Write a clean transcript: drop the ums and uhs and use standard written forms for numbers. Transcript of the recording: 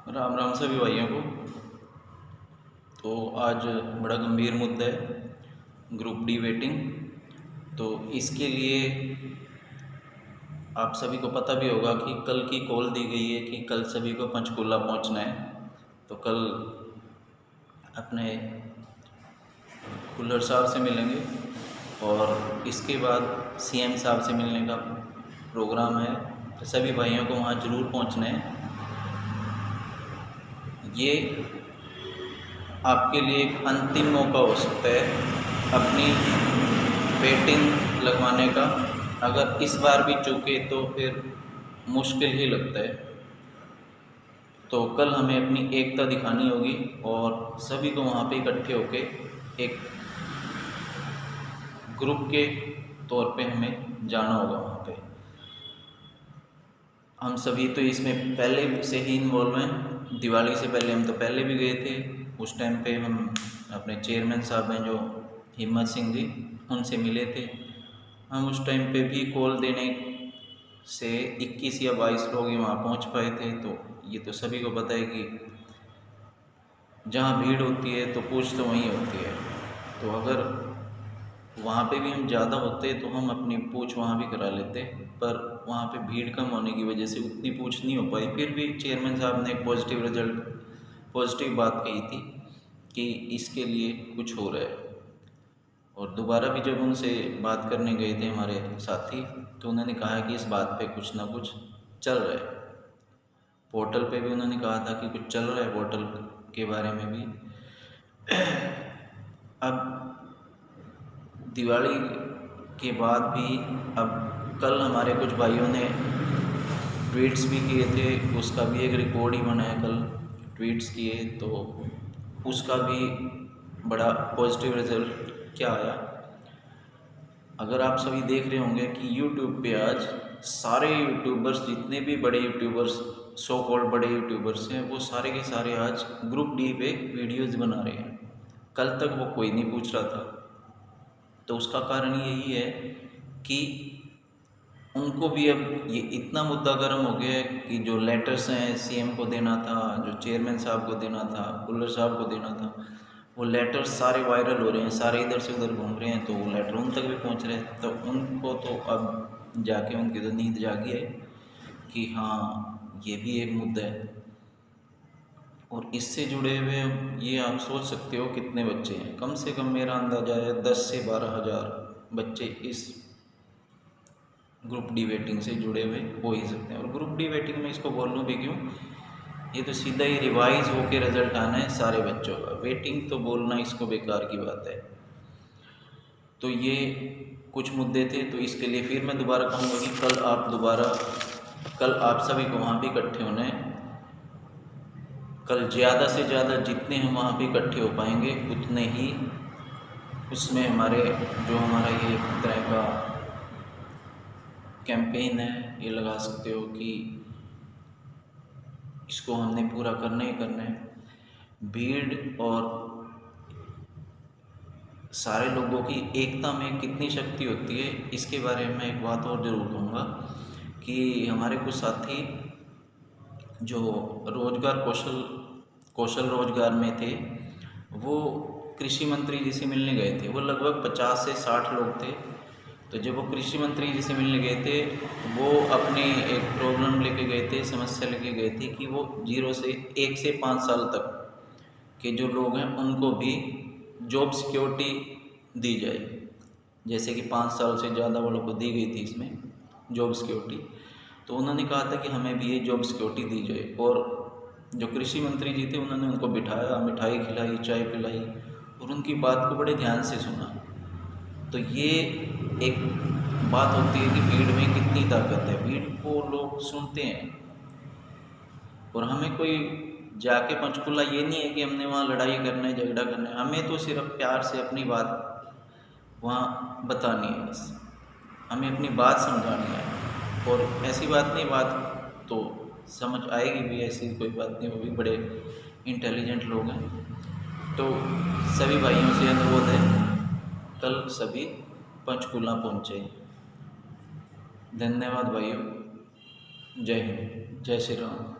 राम राम सभी भाइयों को। तो आज बड़ा गंभीर मुद्दा है, ग्रुप डी वेटिंग। तो इसके लिए आप सभी को पता भी होगा कि कल की कॉल दी गई है कि कल सभी को पंचकूला पहुंचना है। तो कल अपने खुल्लर साहब से मिलेंगे और इसके बाद सीएम साहब से मिलने का प्रोग्राम है। तो सभी भाइयों को वहाँ ज़रूर पहुँचना है। ये आपके लिए एक अंतिम मौका हो सकता है अपनी वेटिंग लगवाने का। अगर इस बार भी चूके तो फिर मुश्किल ही लगता है। तो कल हमें अपनी एकता दिखानी होगी और सभी को वहाँ पे इकट्ठे होके एक ग्रुप के तौर पे हमें जाना होगा वहाँ पे। हम सभी तो इसमें पहले से ही इन्वॉल्व हैं। दिवाली से पहले हम तो पहले भी गए थे। उस टाइम पे हम अपने चेयरमैन साहब हैं जो हिम्मत सिंह जी, उनसे मिले थे। हम उस टाइम पे भी कॉल देने से 21 या 22 लोग ही वहाँ पहुँच पाए थे। तो ये तो सभी को पता है कि जहाँ भीड़ होती है तो पूछ तो वहीं होती है। तो अगर वहाँ पे भी हम ज़्यादा होते तो हम अपनी पूछ वहाँ भी करा लेते, पर वहाँ पे भीड़ कम होने की वजह से उतनी पूछ नहीं हो पाई। फिर भी चेयरमैन साहब ने एक पॉजिटिव बात कही थी कि इसके लिए कुछ हो रहा है। और दोबारा भी जब उनसे बात करने गए थे हमारे साथी, तो उन्होंने कहा कि इस बात पे कुछ ना कुछ चल रहा है। पोर्टल पे भी उन्होंने कहा था कि कुछ चल रहा है पोर्टल के बारे में भी। अब दिवाली के बाद भी अब कल हमारे कुछ भाइयों ने ट्वीट्स भी किए थे, उसका भी एक रिकॉर्ड ही बना है। कल ट्वीट्स किए तो उसका भी बड़ा पॉजिटिव रिजल्ट क्या आया। अगर आप सभी देख रहे होंगे कि यूट्यूब पे आज सारे यूट्यूबर्स, जितने भी बड़े यूट्यूबर्स, सो कॉल्ड बड़े यूट्यूबर्स हैं, वो सारे के सारे आज ग्रुप डी पे वीडियोज़ बना रहे हैं। कल तक वो कोई नहीं पूछ रहा था। तो उसका कारण यही है कि उनको भी अब ये इतना मुद्दा गर्म हो गया है कि जो लेटर्स हैं सीएम को देना था, जो चेयरमैन साहब को देना था, खुल्लर साहब को देना था, वो लेटर्स सारे वायरल हो रहे हैं, सारे इधर से उधर घूम रहे हैं। तो वो लेटर उन तक भी पहुंच रहे हैं। तो उनको तो अब जाके उनकी तो नींद जागी है कि हाँ, ये भी एक मुद्दा है। और इससे जुड़े हुए ये आप सोच सकते हो कितने बच्चे हैं। कम से कम मेरा अंदाजा है 10 से 12 हज़ार बच्चे इस ग्रुप डी वेटिंग से जुड़े हुए हो ही सकते हैं। और ग्रुप डी वेटिंग में इसको बोलूँ भी क्यों, ये तो सीधा ही रिवाइज होके रिजल्ट आना है सारे बच्चों का। वेटिंग तो बोलना इसको बेकार की बात है। तो ये कुछ मुद्दे थे। तो इसके लिए फिर मैं दोबारा कहूँगा कि कल आप सभी को वहाँ भी इकट्ठे होना है। कल ज़्यादा से ज़्यादा जितने हम वहाँ पे इकट्ठे हो पाएंगे उतने ही उसमें हमारा ये एक तरह का कैंपेन है, ये लगा सकते हो कि इसको हमने पूरा करना ही करना है। भीड़ और सारे लोगों की एकता में कितनी शक्ति होती है, इसके बारे में एक बात और ज़रूर कहूँगा कि हमारे कुछ साथी जो कौशल रोजगार में थे, वो कृषि मंत्री जी से मिलने गए थे। वो लगभग 50 से 60 लोग थे। तो जब वो कृषि मंत्री जी से मिलने गए थे, वो अपनी एक प्रॉब्लम लेके गए थे, समस्या लेके गए थे कि वो 1 से 5 साल तक के जो लोग हैं उनको भी जॉब सिक्योरिटी दी जाए। जैसे कि 5 साल से ज़्यादा वालों को दी गई थी इसमें जॉब सिक्योरिटी। तो उन्होंने कहा था कि हमें भी ये जॉब सिक्योरिटी दी जाए। और जो कृषि मंत्री जी थे, उन्होंने उनको बिठाया, मिठाई खिलाई, चाय पिलाई और उनकी बात को बड़े ध्यान से सुना। तो ये एक बात होती है कि भीड़ में कितनी ताकत है। भीड़ को लोग सुनते हैं। और हमें कोई जाके पंचकूला ये नहीं है कि हमने वहाँ लड़ाई करना है, झगड़ा करना है। हमें तो सिर्फ प्यार से अपनी बात वहाँ बतानी है, बस हमें अपनी बात समझानी है। और ऐसी बात नहीं, बात तो समझ आएगी भी, ऐसी कोई बात नहीं। वो भी बड़े इंटेलिजेंट लोग हैं। तो सभी भाइयों से अनुरोध है, कल सभी पंचकूला पहुँचे। धन्यवाद भाइयों। जय हिंद, जय श्री राम।